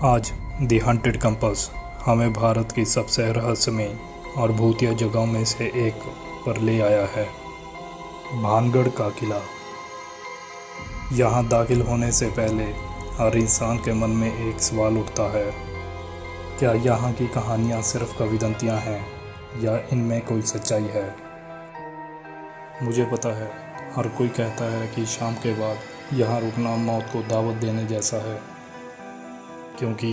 आज दी hunted compass हमें भारत की सबसे रहस्यमय और भूतिया जगहों में से एक पर ले आया है। भानगढ़ का किला। यहाँ दाखिल होने से पहले हर इंसान के मन में एक सवाल उठता है, क्या यहाँ की कहानियाँ सिर्फ किंवदंतियाँ हैं या इनमें कोई सच्चाई है। मुझे पता है, हर कोई कहता है कि शाम के बाद यहाँ रुकना मौत को दावत देने जैसा है, क्योंकि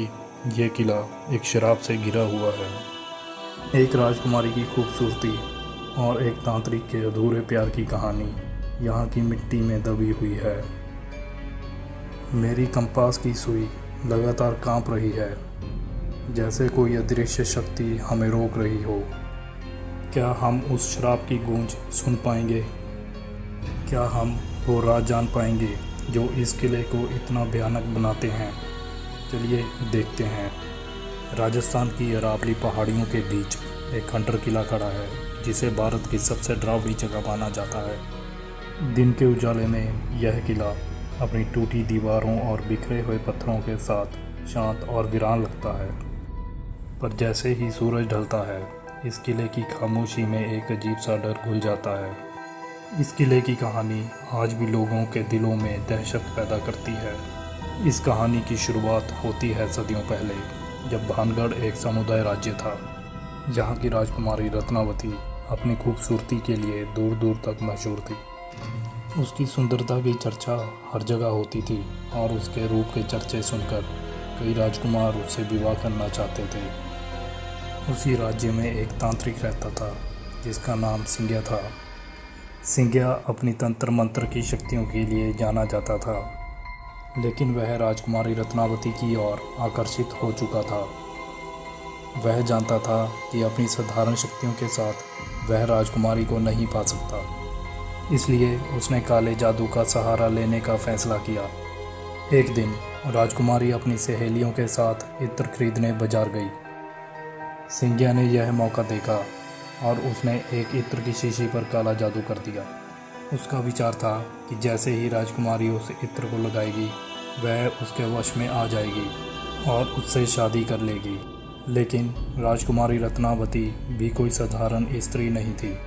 ये किला एक शराब से घिरा हुआ है। एक राजकुमारी की खूबसूरती और एक तांत्रिक के अधूरे प्यार की कहानी यहाँ की मिट्टी में दबी हुई है। मेरी कंपास की सुई लगातार कांप रही है, जैसे कोई अदृश्य शक्ति हमें रोक रही हो। क्या हम उस शराब की गूंज सुन पाएंगे? क्या हम वो राज जान पाएंगे जो इस किले को इतना भयानक बनाते हैं? चलिए देखते हैं। राजस्थान की अरावली पहाड़ियों के बीच एक खंडर किला खड़ा है, जिसे भारत की सबसे डरावनी जगह माना जाता है। दिन के उजाले में यह किला अपनी टूटी दीवारों और बिखरे हुए पत्थरों के साथ शांत और वीरान लगता है। पर जैसे ही सूरज ढलता है, इस किले की खामोशी में एक अजीब सा डर घुल जाता है। इस किले की कहानी आज भी लोगों के दिलों में दहशत पैदा करती है। इस कहानी की शुरुआत होती है सदियों पहले, जब भानगढ़ एक समुदाय राज्य था। यहाँ की राजकुमारी रत्नावती अपनी खूबसूरती के लिए दूर दूर तक मशहूर थी। उसकी सुंदरता की चर्चा हर जगह होती थी और उसके रूप के चर्चे सुनकर कई राजकुमार उससे विवाह करना चाहते थे। उसी राज्य में एक तांत्रिक रहता था, जिसका नाम सिंघिया था। सिंघिया अपनी तंत्र मंत्र की शक्तियों के लिए जाना जाता था, लेकिन वह राजकुमारी रत्नावती की ओर आकर्षित हो चुका था। वह जानता था कि अपनी साधारण शक्तियों के साथ वह राजकुमारी को नहीं पा सकता, इसलिए उसने काले जादू का सहारा लेने का फैसला किया। एक दिन राजकुमारी अपनी सहेलियों के साथ इत्र खरीदने बाजार गई। सिंघिया ने यह मौका देखा और उसने एक इत्र की शीशी पर काला जादू कर दिया। उसका विचार था कि जैसे ही राजकुमारी उस इत्र को लगाएगी, वह उसके वश में आ जाएगी और उससे शादी कर लेगी। लेकिन राजकुमारी रत्नावती भी कोई साधारण स्त्री नहीं थी।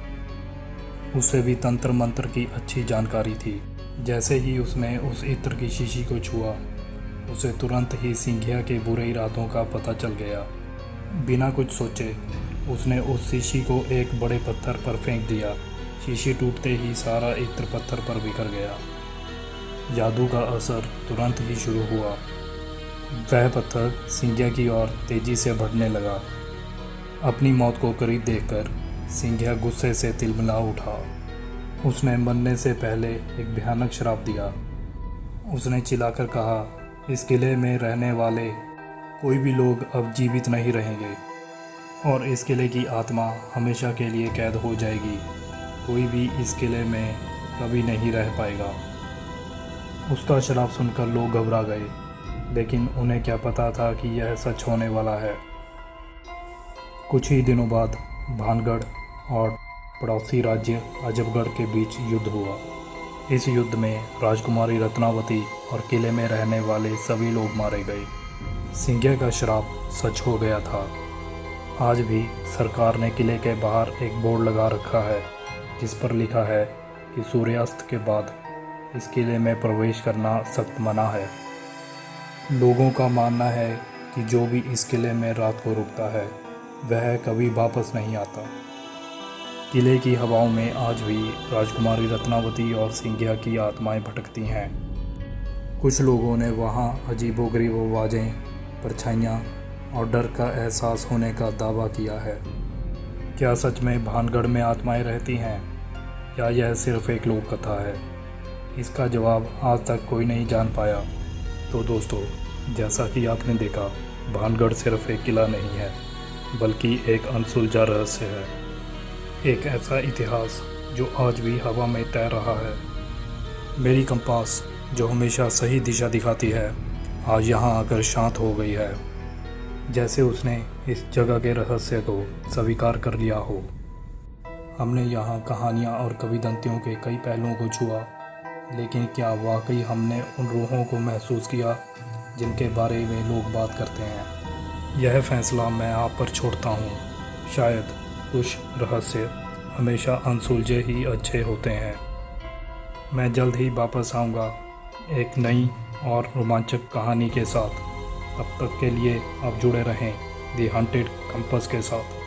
उसे भी तंत्र मंत्र की अच्छी जानकारी थी। जैसे ही उसने उस इत्र की शीशी को छुआ, उसे तुरंत ही सिंघिया के बुरे इरादों का पता चल गया। बिना कुछ सोचे उसने उस शीशी को एक बड़े पत्थर पर फेंक दिया। शीशी टूटते ही सारा इत्र पत्थर पर बिखर गया। जादू का असर तुरंत ही शुरू हुआ। वह पत्थर सिंघिया की ओर तेजी से बढ़ने लगा। अपनी मौत को करीब देखकर सिंघिया गुस्से से तिलमिला उठा। उसने मरने से पहले एक भयानक श्राप दिया। उसने चिल्लाकर कहा, इस किले में रहने वाले कोई भी लोग अब जीवित नहीं रहेंगे और इस किले की आत्मा हमेशा के लिए कैद हो जाएगी। कोई भी इस किले में कभी नहीं रह पाएगा। उसका श्राप सुनकर लोग घबरा गए, लेकिन उन्हें क्या पता था कि यह सच होने वाला है। कुछ ही दिनों बाद भानगढ़ और पड़ोसी राज्य अजबगढ़ के बीच युद्ध हुआ। इस युद्ध में राजकुमारी रत्नावती और किले में रहने वाले सभी लोग मारे गए। सिंघिया का श्राप सच हो गया था। आज भी सरकार ने किले के बाहर एक बोर्ड लगा रखा है, जिस पर लिखा है कि सूर्यास्त के बाद इस किले में प्रवेश करना सख्त मना है। लोगों का मानना है कि जो भी इस किले में रात को रुकता है, वह कभी वापस नहीं आता। किले की हवाओं में आज भी राजकुमारी रत्नावती और सिंघिया की आत्माएं भटकती हैं। कुछ लोगों ने वहां अजीबोगरीब आवाज़ें, परछाइयाँ और डर का एहसास होने का दावा किया है। क्या सच में भानगढ़ में आत्माएं रहती हैं, या यह सिर्फ एक लोक कथा है? इसका जवाब आज तक कोई नहीं जान पाया। तो दोस्तों, जैसा कि आपने देखा, भानगढ़ सिर्फ एक किला नहीं है, बल्कि एक अनसुलझा रहस्य है। एक ऐसा इतिहास जो आज भी हवा में तैर रहा है। मेरी कंपास जो हमेशा सही दिशा दिखाती है, आज यहाँ आकर शांत हो गई है, जैसे उसने इस जगह के रहस्य को स्वीकार कर लिया हो। हमने यहाँ कहानियाँ और किंवदंतियों के कई पहलुओं को छुआ, लेकिन क्या वाकई हमने उन रूहों को महसूस किया जिनके बारे में लोग बात करते हैं। यह फैसला मैं आप पर छोड़ता हूँ। शायद कुछ रहस्य हमेशा अनसुलझे ही अच्छे होते हैं। मैं जल्द ही वापस आऊँगा एक नई और रोमांचक कहानी के साथ। तब तक के लिए आप जुड़े रहें दी हंटेड कंपास के साथ।